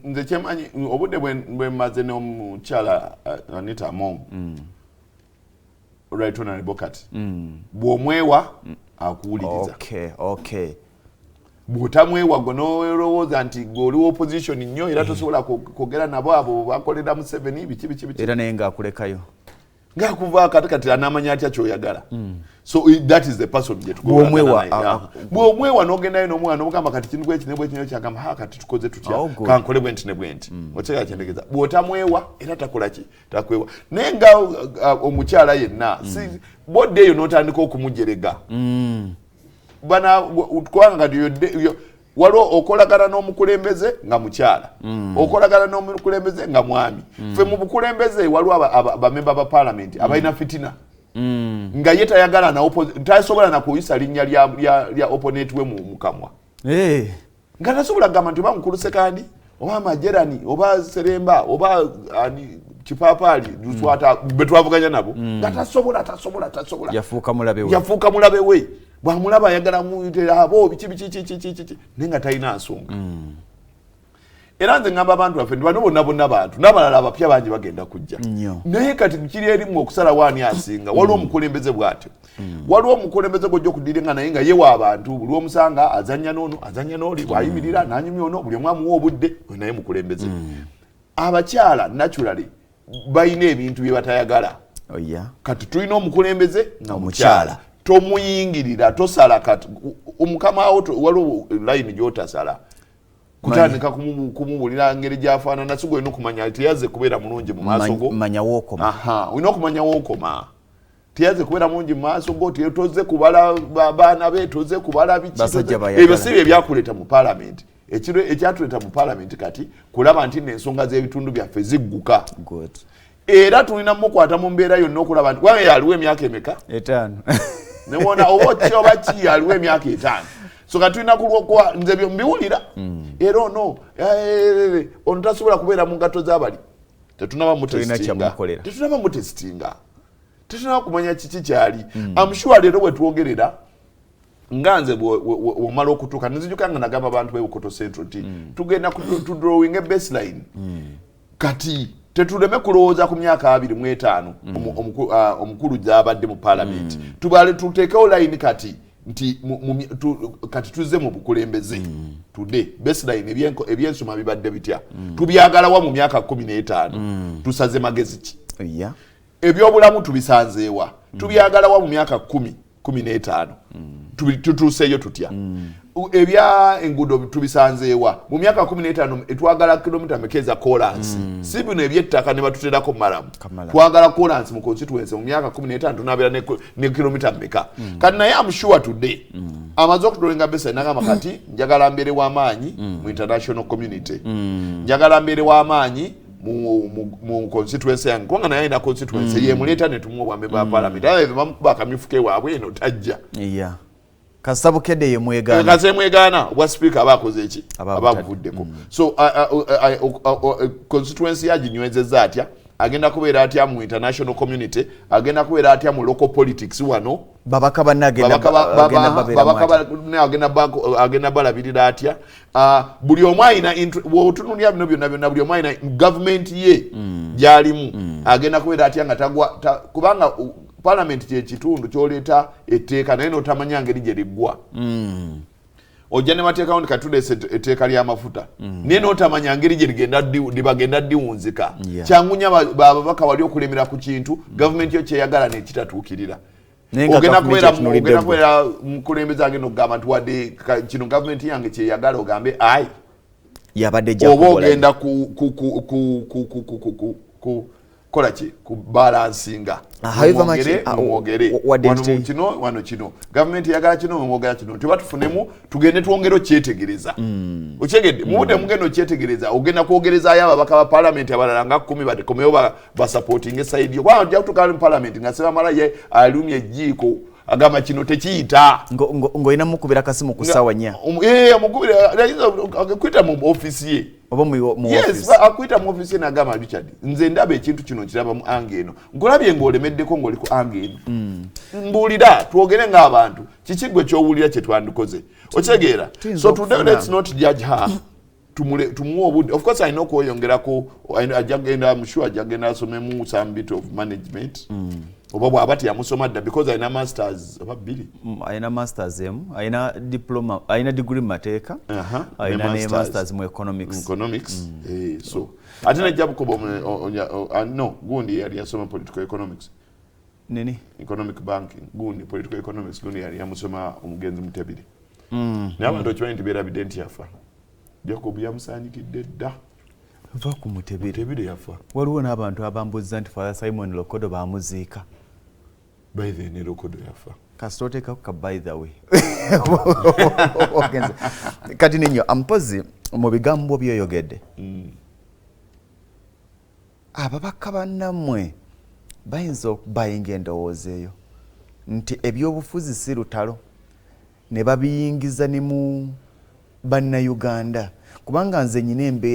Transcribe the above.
nze kyemanyi obudde bwe mmaze n'omukyala Anita Mom right honorable kati bw'omwewa akuwuliriza okay bw'otamwewa gwe n'olowooza nti gwe oli opposition nnyo era tosobola kwogera nabo abo bakolera Museveni biki era naye ng'akulekayo ng'akuva kati anamanya atya kyoyagala so that is the person gye bw'omwewa n'ogendayo n'omwana omugamba kati kintu bwekinyo kyagamba kati tukoze tutya kankole bwenti ne bwenti okyega kyendegeza bw'otamwewa era takola ki takwewa naye nga omukyala yenna bodde eyo n'otandika okumujerega bana twanga waliwo okolagana n'omukulembeze nga mukyala okolagana n'omukulembeze nga mwami ffe mu bukulembeze waliwo abamemba ba parliament abalina fitina nga ye tayagala tasobola nakuyisa linnya lya opponent we mu kamwa nga tasobola kugamba nti oba Mukulusekandi oba Majerani oba Seremba oba Kipapali luswata betwavuganya nabo nga tasobola yafuuka mulabe we bwamulaba ayagala muyitera abo biki nenga talina nsonga era nze ngamba abantu baffe ndi bano bonna bantu n'abalala abapya bangi bagenda kujja naye kati kiri erimu okusala waani asinga waliwo omukulembeze bw'atyo waliwo omukulembeze gojja okudiringa naye nga yewa abantu buli omusanga azanya n'ono azanya n'oli bwayimirira n'anyumya ono buli omu amuwa obudde naye mukulembeze abakyala naturally balina ebintu bye batayagala kati tulina omukulembeze nga mukyala tomuyingirira tosala kati omukama awo waliwo line gy'otasala kutandika kumubulira ngeri gyafaanana si gwena okumanya teyaze kubeera mulungi mu maaso go olina okumanya wookoma teyaze kubeera mulungi mu maaso go toze kubala baana be toze kubala biki ebyo si bye byakuleeta mu paalamenti ekyatuleeta mu paalamenti kati kulaba nti n'ensonga z'ebitundu byaffe zigguka era tulina mukwata mu mbeera yonna okulaba nti wange yaliwo emyaka emeka 5 newona oba ki yaliwo emyaka 5 so katulina kulwokwa nze byo mbiwulira era ono tasobola kubeera mu ngatto z'abali tetunaba mutesitinga tetunaba kumanya kiki kyali amushuwa leero bwe twogerera nga nze womala okutuuka nzijuka nga nagamba abantu bebukoto central ti tugenda tudrawing a baseline kati tetuleme kulowooza ku myaka 25 omukulu gy'abadde mu paalamenti tuteekewo line kati nti kati tuzze mu bukulembeze tudde baseline ebyensoma bibadde bitya tubyagalawa mu myaka 15 tusaze magezi ki ebyobulamu tubisanzeewa tubyagalawa mu myaka 15 tutuuseeyo tutya ebya enguudo tubisanzeewa mu myaka 15 etwagala kilomita mekeza kolansi si bino ebyettaka ne batuterako malamu twagala kolansi mu constituency mu myaka 15 tunabeera ne kilomita meka kati naye amushuwa today amaze okutolenga besa nagamba kati njagala mbeere w'amaanyi mu international community njagala mbeere w'amaanyi mu constituency yange kubanga naye alina constituency yemuleeta ne tumuwa obwambe bwa parliament abe bamukuba akamyufuke waabwe eno tajja Kasabukedde ye mwegana. Kaze mwegana wa speaker abakoze eki abavuddeko. So constituency ya jinywezeza atya agenda kubeera atya mu international community agenda kubeera atya mu local politics wano babaka banagenda agenda balabirira atya buli omu ayina wotunuulya bino byonna buli omu ayina government ye gyalimu agenda kubeera atya nga kubanga Parliament kye kitundu kyoleeta etteeka naye n'otamanya ngeri gye liggwa ojja ne bateekawo ndi katulese etteeka ly'amafuta naye n'otamanya ngeri gye libagenda ddiwunzika kyangunya babaka wali okulemera ku kintu gavumenti yo kyeyagala nekitatuukirira ogenda kubeera mukulembeze agenda okugamba nti wadde kino gavumenti yange kyeyagala ogambe ayi oba ogenda kola ki kubalansinga wano kino gavumenti yagala kino mwogera kino tebatufunemu tugende twongere okyetegereza okyegedde mubudde mugenda okyetegereza ogenda kwogerezaayo ababaka ba paalamenti abalala nga 10 batekomeyo basupporting esaidi yo kubanga ojja kutuuka mu paalamenti nga Sebamala ye alumya ejjiiko agamba kino tekiyita ng'olina mukubira kasimu ku ssaawa 4 amukubira akwita mu ofisi ye yes akwita mu ofisi ye n'agamba Richard nze ndaba ekintu kino kiraba mu ange eno nkulabye ng'olemeddeko ng'oli ku ange eno mbuulira twogere ng'abantu kiki gwe ky'owulira kye twandikoze okitegeera so today let's not judge her tumuwe obudde. Of course alina okweyongerako, I'm sure ajagenda asomemu some bit of management. Oba bw'aba teyamusoma dda because alina masters oba 2. Alina masters emu, alina diploma, alina degree mu mateeka, alina ne masters mu economics. So ate najja Bukoba no gundi yali yasoma political economics. Nini? Economic banking, gundi political economics, gundi yali yamusoma omugenzi Mutebiri. Naye abantu okimanyi nti beera bidenti yafa. Jacob yamusanyikidde dda. Va ku Mutebiri yafa. Waliwo n'abantu abambuza nti Father Simon Lokodo baamuziika. By the way, Lokodo yafa. Kasitoteka ka by the way. Kati ninyo ampozi mu bigambo byoyogedde. Ababaka bannammwe bayinza okubayinga endowooza eyo nti ebyobufuzi si lutalo ne babiyingiza ne mu Bannayuganda kubanga nze nyina embeera